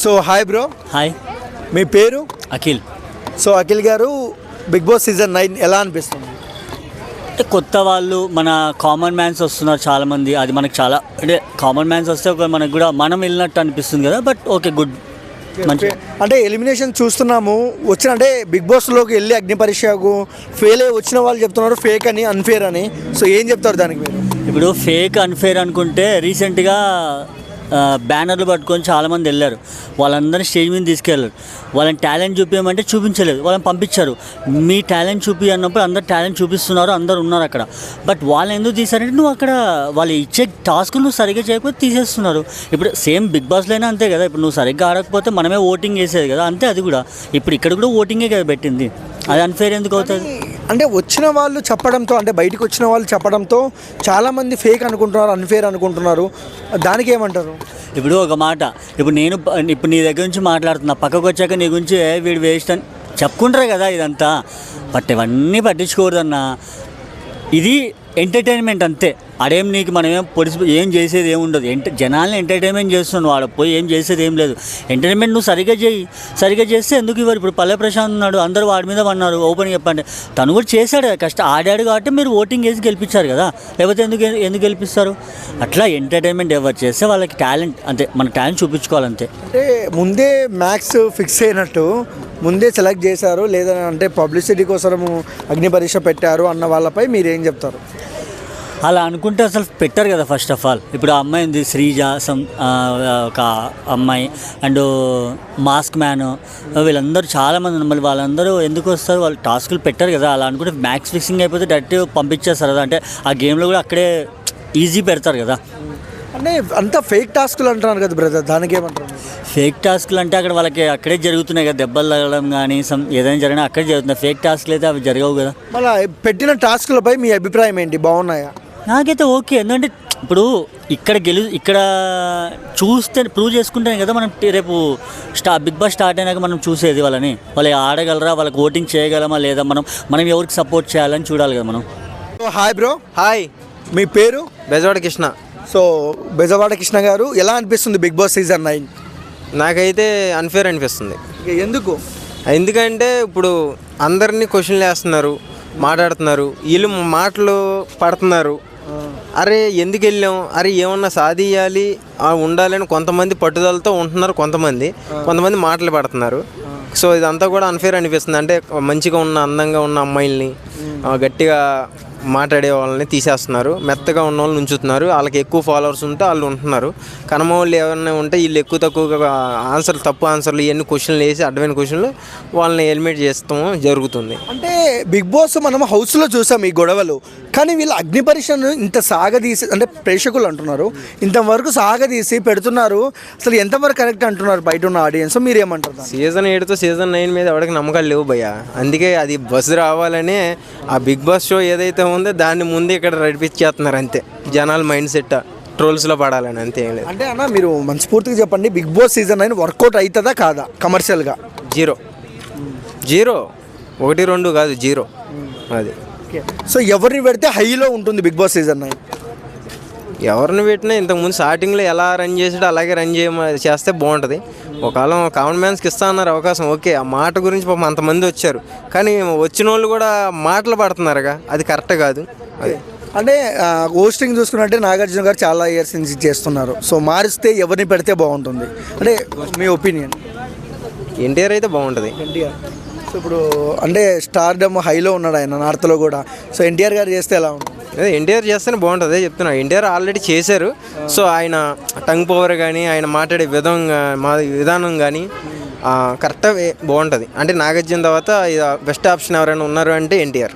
So hi bro. Hi, మీ పేరు? Akhil. So Akhil గారు, big boss season 9 ఎలా అనిపిస్తుంది? అంటే కొత్త వాళ్ళు, మన కామన్ మ్యాన్స్ వస్తున్నారు చాలామంది. అది మనకు చాలా అంటే కామన్ మ్యాన్స్ వస్తే ఒక మనకు కూడా మనం వెళ్ళినట్టు అనిపిస్తుంది కదా. బట్ ఓకే, గుడ్, మంచి. అంటే ఎలిమినేషన్ చూస్తున్నాము అంటే బిగ్ బాస్లోకి వెళ్ళి అగ్ని పరీక్షకు ఫెయిల్ అయ్యి వచ్చిన వాళ్ళు చెప్తున్నారు ఫేక్ అని, అన్ఫేర్ అని. సో ఏం చెప్తారు దానికి మీరు? ఇప్పుడు ఫేక్ అన్ఫేర్ అనుకుంటే రీసెంట్గా బ్యానర్లు పట్టుకొని చాలామంది వెళ్ళారు. వాళ్ళందరినీ స్టేజ్ మీద తీసుకెళ్ళారు. వాళ్ళని టాలెంట్ చూపించమంటే చూపించలేదు, వాళ్ళని పంపించారు. మీ టాలెంట్ చూపి అన్నప్పుడు అందరు టాలెంట్ చూపిస్తున్నారు, అందరు ఉన్నారు అక్కడ. బట్ వాళ్ళని ఎందుకు తీసారంటే నువ్వు అక్కడ వాళ్ళు ఇచ్చే టాస్క్ నువ్వు సరిగ్గా చేయకపోతే తీసేస్తున్నారు. ఇప్పుడు సేమ్ బిగ్ బాస్లోనే అంతే కదా. ఇప్పుడు నువ్వు సరిగ్గా ఆడకపోతే మనమే ఓటింగ్ వేసేది కదా, అంతే. అది కూడా ఇప్పుడు ఇక్కడ కూడా ఓటింగే కదా పెట్టింది. అది అన్ఫేర్ ఎందుకు అవుతుంది? అంటే వచ్చిన వాళ్ళు చెప్పడంతో, అంటే బయటకు వచ్చిన వాళ్ళు చెప్పడంతో చాలామంది ఫేక్ అనుకుంటున్నారు, అన్ఫేర్ అనుకుంటున్నారు. దానికి ఏమంటారు? ఇప్పుడు ఒక మాట, ఇప్పుడు నీ దగ్గర నుంచి మాట్లాడుతున్నా, పక్కకు వచ్చాక నీ గురించి వీడు వేస్ట్ అని చెప్పుకుంటారు కదా ఇదంతా. బట్ ఇవన్నీ పట్టించుకోకూడదన్నా. ఇది ఎంటర్టైన్మెంట్ అంతే. అడేం నీకు మనమేం ఏం చేసేది ఏముండదు. జనాల్ని ఎంటర్టైన్మెంట్ చేస్తున్నాడు, వాడు పోయి ఏం చేసేది ఏం లేదు. ఎంటర్టైన్మెంట్ నువ్వు సరిగ్గా చేస్తే ఎందుకు ఇవ్వరు? ఇప్పుడు పల్లె ప్రశాంత్ ఉన్నాడు, అందరూ వాడి మీద పన్నారు. ఓపెన్ చెప్పండి, తను కూడా చేశాడు కదా, ఆడాడు కాబట్టి మీరు ఓటింగ్ వేసి గెలిపించారు కదా. లేకపోతే ఎందుకు గెలిపిస్తారు? అట్లా ఎంటర్టైన్మెంట్ ఎవరు చేస్తే వాళ్ళకి టాలెంట్ అంతే, మన టాలెంట్ చూపించుకోవాలంతే. అంటే ముందే మ్యాక్స్ ఫిక్స్ అయినట్టు ముందే సెలెక్ట్ చేశారు, లేదా అంటే పబ్లిసిటీ కోసము అగ్ని పరీక్ష పెట్టారు అన్న వాళ్ళపై మీరు ఏం చెప్తారు? అలా అనుకుంటే అసలు పెట్టారు కదా. ఫస్ట్ ఆఫ్ ఆల్ ఇప్పుడు ఆ అమ్మాయి ఉంది, శ్రీజ ఒక అమ్మాయి, అండ్ మాస్క్ మ్యాన్, వీళ్ళందరూ చాలామంది ఉన్నారు. మళ్ళీ వాళ్ళందరూ ఎందుకు వస్తారు? వాళ్ళు టాస్కులు పెట్టారు కదా. అలా అనుకుంటే మ్యాక్స్ ఫిక్సింగ్ అయిపోతే డైరెక్ట్ పంపించేస్తారు కదా. అంటే ఆ గేమ్లో కూడా అక్కడే ఈజీ పెడతారు కదా. అంటే అంతా ఫేక్ టాస్కులు అంటున్నారు కదా బ్రదర్, దానికి ఏమంటారు? ఫేక్ టాస్కులు అంటే అక్కడ వాళ్ళకి అక్కడే జరుగుతున్నాయి కదా, దెబ్బలు తగలడం కానీ ఏదైనా జరిగినా అక్కడే జరుగుతున్నాయి. ఫేక్ టాస్కులు అయితే అవి జరగవు కదా. మళ్ళీ పెట్టిన టాస్కులపై మీ అభిప్రాయం ఏంటి? బాగున్నాయా? నాకైతే ఓకే. ఎందుకంటే ఇప్పుడు ఇక్కడ చూస్తే ప్రూవ్ చేసుకుంటేనే కదా మనం రేపు బిగ్ బాస్ స్టార్ట్ అయినాక మనం చూసేది వాళ్ళు ఆడగలరా, వాళ్ళకి ఓటింగ్ చేయగలమా లేదా, మనం ఎవరికి సపోర్ట్ చేయాలని చూడాలి కదా మనం. Hi bro. హాయ్, మీ పేరు? బెజవాడ కృష్ణ. సో బెజవాడ కృష్ణ గారు, ఎలా అనిపిస్తుంది బిగ్ బాస్ సీజన్ 9? నాకైతే అన్ఫేర్ అనిపిస్తుంది. ఎందుకు? ఎందుకంటే ఇప్పుడు అందరినీ క్వశ్చన్లు వేస్తున్నారు, మాట్లాడుతున్నారు, వీళ్ళు మాటలు పడుతున్నారు. అరే ఎందుకు వెళ్ళాం, అరే ఏమన్నా సాధించాలి ఉండాలని కొంతమంది పట్టుదలతో ఉంటున్నారు, కొంతమంది మాటలు పడుతున్నారు. సో ఇదంతా కూడా అన్ఫేర్ అనిపిస్తుంది. అంటే మంచిగా ఉన్న, అందంగా ఉన్న అమ్మాయిల్ని, గట్టిగా మాట్లాడే వాళ్ళని తీసేస్తున్నారు, మెత్తగా ఉన్న వాళ్ళని ఉంచుతున్నారు. వాళ్ళకి ఎక్కువ ఫాలోవర్స్ ఉంటే వాళ్ళు ఉంటున్నారు. కనమ వాళ్ళు ఎవరైనా ఉంటే వీళ్ళు ఎక్కువ తక్కువగా తప్పు ఆన్సర్లు ఇవన్నీ క్వశ్చన్లు వేసి అడ్డమైన క్వశ్చన్లు వాళ్ళని ఎలిమినేట్ చేస్తాం జరుగుతుంది. అంటే బిగ్ బాస్ మనం హౌస్లో చూసాం ఈ గొడవలు, కానీ వీళ్ళు అగ్ని పరీక్షను ఇంత సాగదీసి, అంటే ప్రేక్షకులు అంటున్నారు ఇంతవరకు సాగదీసి పెడుతున్నారు. అసలు ఎంతవరకు కరెక్ట్ అంటున్నారు బయట ఉన్న ఆడియన్స్? మీరేమంటారు? సీజన్ 8తో సీజన్ 9 మీద ఎవరికి నమ్మకాలు లేవు భయ్య. అందుకే అది బస్సు రావాలనే ఆ బిగ్ బాస్ షో ఏదైతే ఉందో దాన్ని ముందు ఇక్కడ నడిపించేస్తున్నారు అంతే. జనాల మైండ్ సెట్ ట్రోల్స్లో పడాలని, అంతే. ఏం లేదు. అంటే అన్న మీరు మనస్ఫూర్తిగా చెప్పండి, బిగ్ బాస్ సీజన్ 9 వర్కౌట్ అవుతుందా కాదా కమర్షియల్గా? 0 1 2 కాదు, 0 అది. సో ఎవరిని పెడితే హైలో ఉంటుంది బిగ్ బాస్ సీజన్ 9? ఎవరిని పెట్టినా ఇంతకుముందు స్టార్టింగ్లో ఎలా రన్ చేసాడో అలాగే రన్ చేస్తే బాగుంటుంది. ఒకవేళ కామన్ మ్యాన్స్కి ఇస్తా అన్నారు అవకాశం, ఓకే. ఆ మాట గురించి పాపం అంతమంది వచ్చారు, కానీ వచ్చిన వాళ్ళు కూడా మాటలు పడుతున్నారుగా, అది కరెక్ట్ కాదు. అది అంటే హోస్టింగ్ చూసుకున్నట్టే నాగార్జున గారు చాలా ఇయర్స్ నుంచి చేస్తున్నారు. సో మారిస్తే ఎవరిని పెడితే బాగుంటుంది అంటే మీ ఒపీనియన్? ఎన్టీఆర్ అయితే బాగుంటుంది. ఎన్టీఆర్. సో ఇప్పుడు అంటే స్టార్డమ్ హైలో ఉన్నాడు ఆయన, నార్త్లో కూడా. సో ఎన్టీఆర్ గారు చేస్తే ఎలా ఉంటుంది? అదే ఎన్టీఆర్ చేస్తేనే బాగుంటుంది, చెప్తున్నా. ఎన్టీఆర్ ఆల్రెడీ చేశారు. సో ఆయన టంగ్ పవర్ కానీ, ఆయన మాట్లాడే విధానం కానీ కరెక్ట్గా బాగుంటుంది. అంటే నాగార్జున తర్వాత బెస్ట్ ఆప్షన్ ఎవరైనా ఉన్నారు అంటే ఎన్టీఆర్.